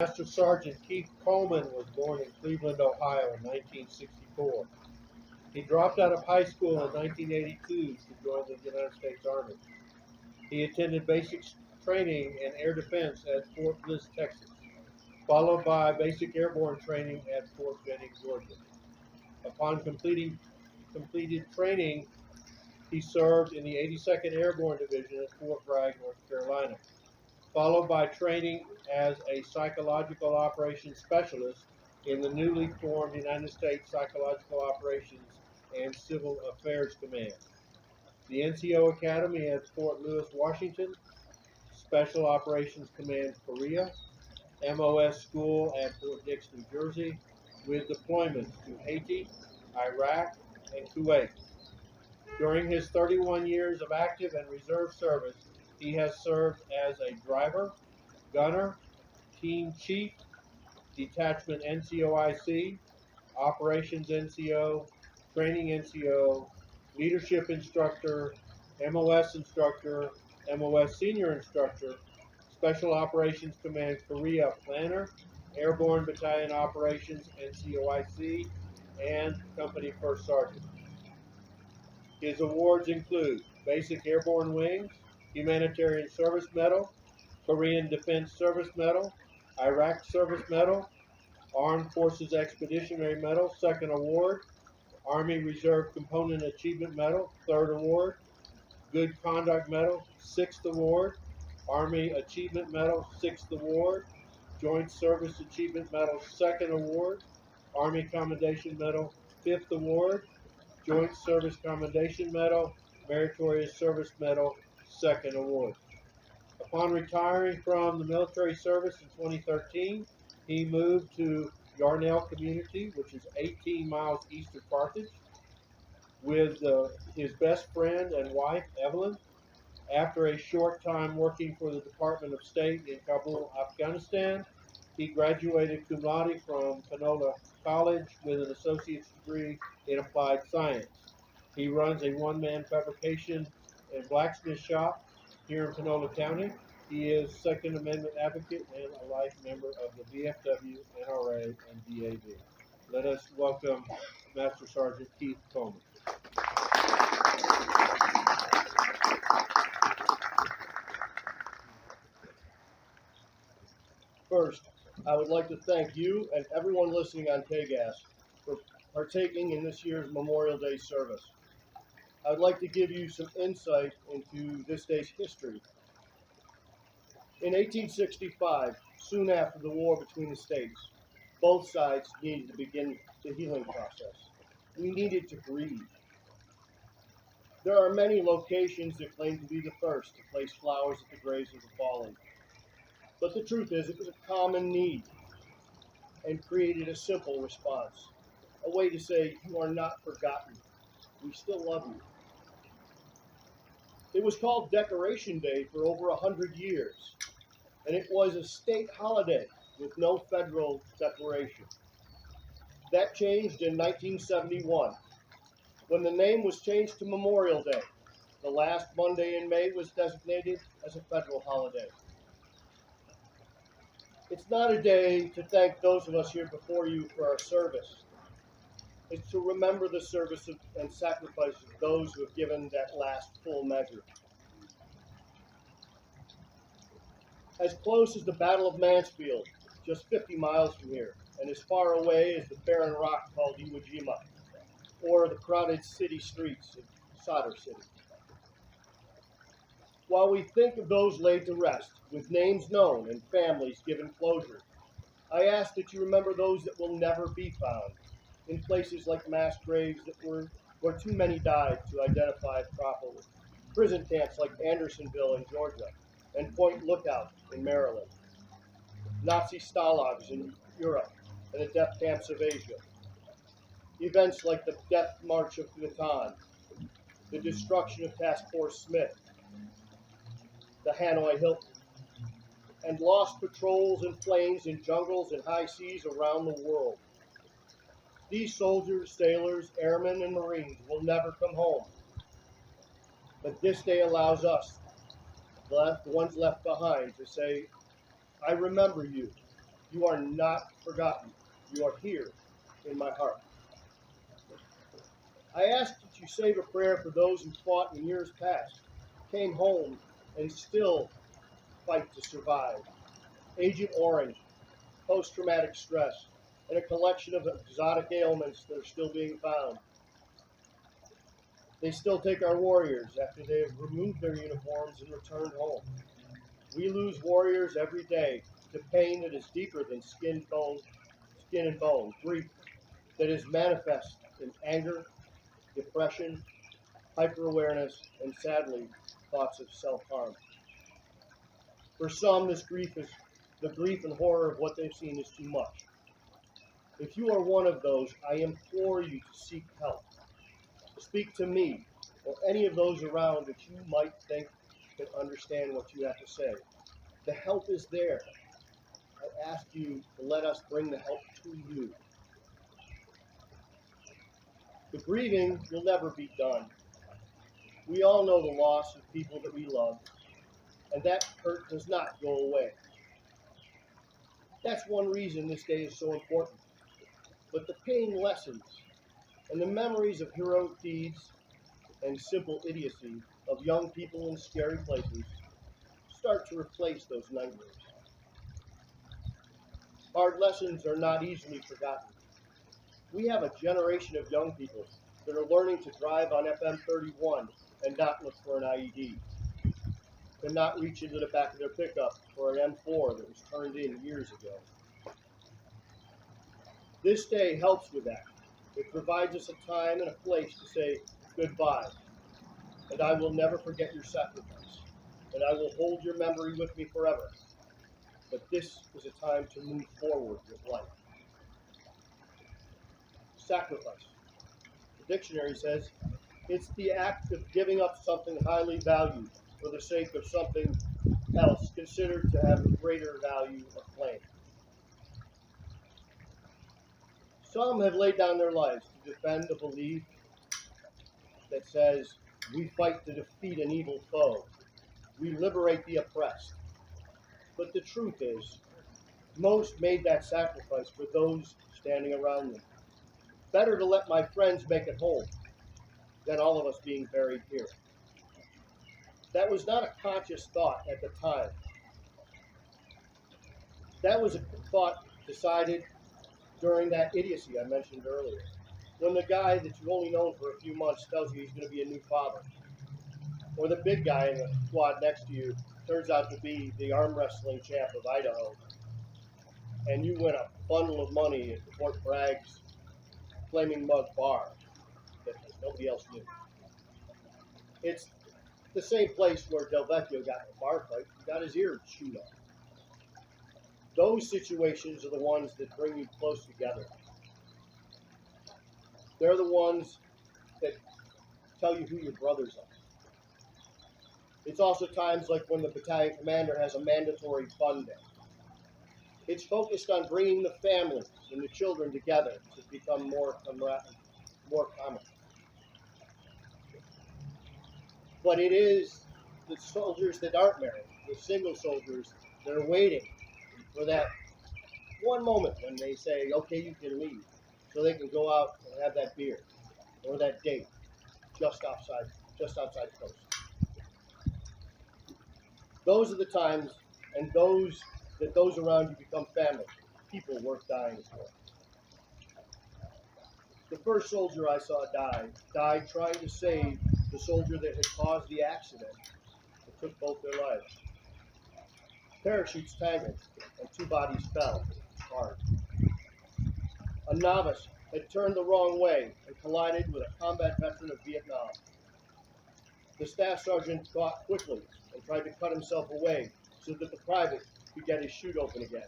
Master Sergeant Keith Coleman was born in Cleveland, Ohio in 1964. He dropped out of high school in 1982 to join the United States Army. He attended basic training in air defense at Fort Bliss, Texas, followed by basic airborne training at Fort Benning, Georgia. Upon completed training, he served in the 82nd Airborne Division at Fort Bragg, North Carolina, followed by training as a psychological operations specialist in the newly formed United States Psychological Operations and Civil Affairs Command, the NCO Academy at Fort Lewis, Washington, Special Operations Command Korea, MOS School at Fort Dix, New Jersey, with deployments to Haiti, Iraq, and Kuwait. During his 31 years of active and reserve service, he has served as a driver, gunner, team chief, detachment NCOIC, operations NCO, training NCO, leadership instructor, MOS senior instructor, Special Operations Command Korea planner, Airborne Battalion Operations NCOIC, and Company First Sergeant. His awards include Basic Airborne Wings, Humanitarian Service Medal, Korean Defense Service Medal, Iraq Service Medal, Armed Forces Expeditionary Medal, 2nd Award, Army Reserve Component Achievement Medal, 3rd Award, Good Conduct Medal, 6th Award, Army Achievement Medal, 6th Award, Joint Service Achievement Medal, 2nd Award, Army Commendation Medal, 5th Award, Joint Service Commendation Medal, Meritorious Service Medal, 2nd Award. Upon retiring from the military service in 2013, he moved to Yarnell Community, which is 18 miles east of Carthage, with his best friend and wife, Evelyn. After a short time working for the Department of State in Kabul, Afghanistan, he graduated cum laude from Panola College with an associate's degree in applied science. He runs a one-man fabrication and blacksmith shop here in Panola County. He is Second Amendment advocate and a life member of the VFW, NRA, and DAV. Let us welcome Master Sergeant Keith Coleman. First, I would like to thank you and everyone listening on KGAS for partaking in this year's Memorial Day service. I would like to give you some insight into this day's history. In 1865, soon after the war between the states, both sides needed to begin the healing process. We needed to breathe. There are many locations that claim to be the first to place flowers at the graves of the fallen. But the truth is, it was a common need and created a simple response, a way to say, you are not forgotten. We still love you. It was called Decoration Day for over 100 years, and it was a state holiday with no federal declaration. That changed in 1971, when the name was changed to Memorial Day. The last Monday in May was designated as a federal holiday. It's not a day to thank those of us here before you for our service. It's to remember the service and sacrifice of those who have given that last full measure. As close as the Battle of Mansfield, just 50 miles from here, and as far away as the barren rock called Iwo Jima, or the crowded city streets of Sadr City. While we think of those laid to rest, with names known and families given closure, I ask that you remember those that will never be found, in places like mass graves where too many died to identify properly, prison camps like Andersonville in Georgia, and Point Lookout in Maryland, Nazi stalags in Europe, and the death camps of Asia, events like the Death March of Natan, the destruction of Task Force Smith, the Hanoi Hilton, and lost patrols and planes in jungles and high seas around the world. These soldiers, sailors, airmen, and Marines will never come home. But this day allows us, the ones left behind, to say, I remember you. You are not forgotten. You are here in my heart. I ask that you save a prayer for those who fought in years past, came home, and still fight to survive. Agent Orange, post-traumatic stress, and a collection of exotic ailments that are still being found. They still take our warriors after they have removed their uniforms and returned home. We lose warriors every day to pain that is deeper than skin and bone, grief that is manifest in anger, depression, hyper-awareness, and sadly, thoughts of self-harm. For some, the grief and horror of what they've seen is too much. If you are one of those, I implore you to seek help. Speak to me or any of those around that you might think can understand what you have to say. The help is there. I ask you to let us bring the help to you. The grieving will never be done. We all know the loss of people that we love, and that hurt does not go away. That's one reason this day is so important. But the pain lessens, and the memories of heroic deeds and simple idiocy of young people in scary places start to replace those nightmares. Hard lessons are not easily forgotten. We have a generation of young people that are learning to drive on FM 31 and not look for an IED, to not reach into the back of their pickup for an M4 that was turned in years ago. This day helps with that. It provides us a time and a place to say goodbye, and I will never forget your sacrifice, and I will hold your memory with me forever. But this is a time to move forward with life. Sacrifice. The dictionary says it's the act of giving up something highly valued for the sake of something else considered to have a greater value or claim. Some have laid down their lives to defend a belief that says we fight to defeat an evil foe. We liberate the oppressed. But the truth is, most made that sacrifice for those standing around them. Better to let my friends make it home than all of us being buried here. That was not a conscious thought at the time. That was a thought decided during that idiocy I mentioned earlier. When the guy that you've only known for a few months tells you he's going to be a new father, or the big guy in the squad next to you turns out to be the arm wrestling champ of Idaho, and you win a bundle of money at the Fort Bragg's Flaming Mug Bar that nobody else knew. It's the same place where Del Vecchio got in a bar fight. He got his ear chewed off. Those situations are the ones that bring you close together. They're the ones that tell you who your brothers are. It's also times like when the battalion commander has a mandatory fun day. It's focused on bringing the families and the children together to become more common. But it is the soldiers that aren't married, the single soldiers that are waiting for that one moment when they say, okay, you can leave, so they can go out and have that beer or that date just outside the coast. Those are the times, and those around you become family, people worth dying for. The first soldier I saw died trying to save the soldier that had caused the accident that took both their lives. Parachutes tangled, and 2 bodies fell hard. A novice had turned the wrong way and collided with a combat veteran of Vietnam. The staff sergeant thought quickly and tried to cut himself away so that the private could get his chute open again.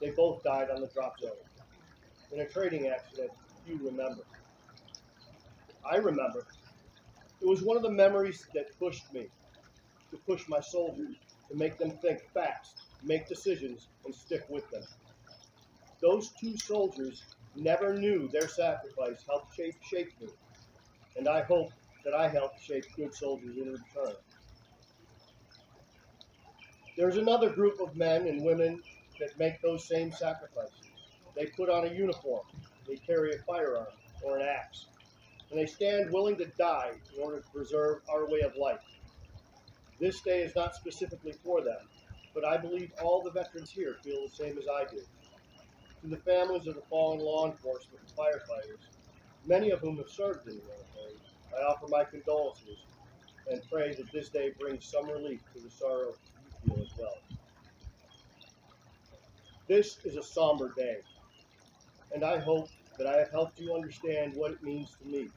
They both died on the drop zone. In a training accident few remember. I remember. It was one of the memories that pushed me, to push my soldiers, to make them think fast, make decisions, and stick with them. Those 2 soldiers never knew their sacrifice helped shape me, and I hope that I helped shape good soldiers in return. There's another group of men and women that make those same sacrifices. They put on a uniform, they carry a firearm or an axe, and they stand willing to die in order to preserve our way of life. This day is not specifically for them, but I believe all the veterans here feel the same as I do. To the families of the fallen law enforcement and firefighters, many of whom have served in the military, I offer my condolences and pray that this day brings some relief to the sorrow you feel as well. This is a somber day, and I hope that I have helped you understand what it means to me.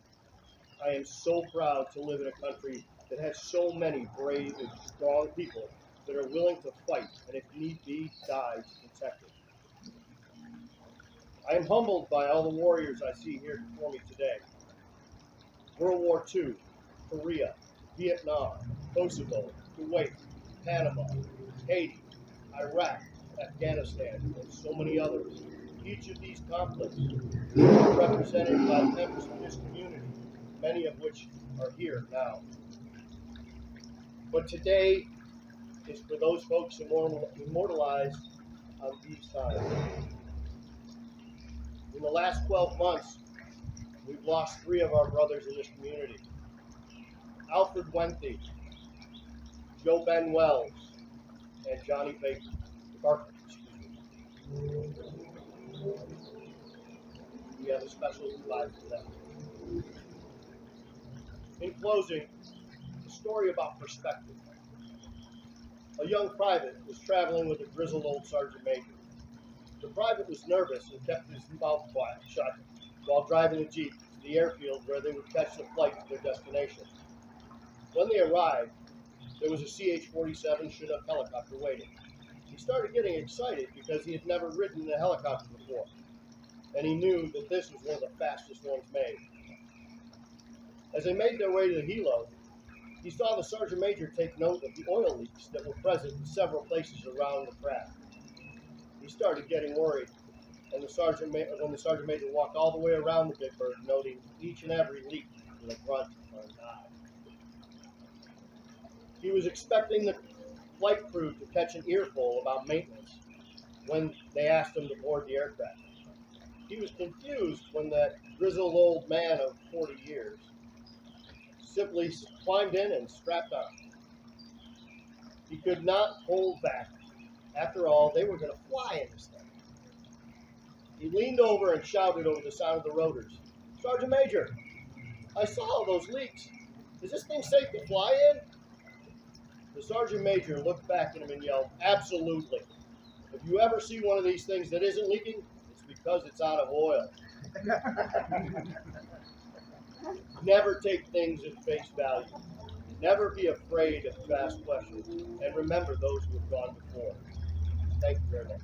I am so proud to live in a country that has so many brave and strong people that are willing to fight and, if need be, die to protect it. I am humbled by all the warriors I see here before me today. World War II, Korea, Vietnam, Kosovo, Kuwait, Panama, Haiti, Iraq, Afghanistan, and so many others. Each of these conflicts are represented by members of this community, many of which are here now. But today is for those folks immortalized on these times. In the last 12 months, we've lost 3 of our brothers in this community. Alfred Wenthe, Joe Ben Wells, and Johnny Barker. We have a special goodbye for them. In closing, a story about perspective. A young private was traveling with a grizzled old sergeant major. The private was nervous and kept his mouth shut while driving a jeep to the airfield where they would catch the flight to their destination. When they arrived, there was a CH-47 Chinook helicopter waiting. He started getting excited because he had never ridden in a helicopter before, and he knew that this was one of the fastest ones made. As they made their way to the helo, he saw the sergeant major take note of the oil leaks that were present in several places around the craft. He started getting worried, and when the sergeant major walked all the way around the big bird, noting each and every leak with a grunt or a nod. He was expecting the flight crew to catch an earful about maintenance when they asked him to board the aircraft. He was confused when that grizzled old man of 40 years simply climbed in and strapped on. He could not hold back. After all, they were going to fly in this thing. He leaned over and shouted over the sound of the rotors, "Sergeant Major, I saw all those leaks. Is this thing safe to fly in?" The sergeant major looked back at him and yelled, "Absolutely. If you ever see one of these things that isn't leaking, it's because it's out of oil." Never take things at face value. Never be afraid to ask questions. And remember those who have gone before. Thank you very much.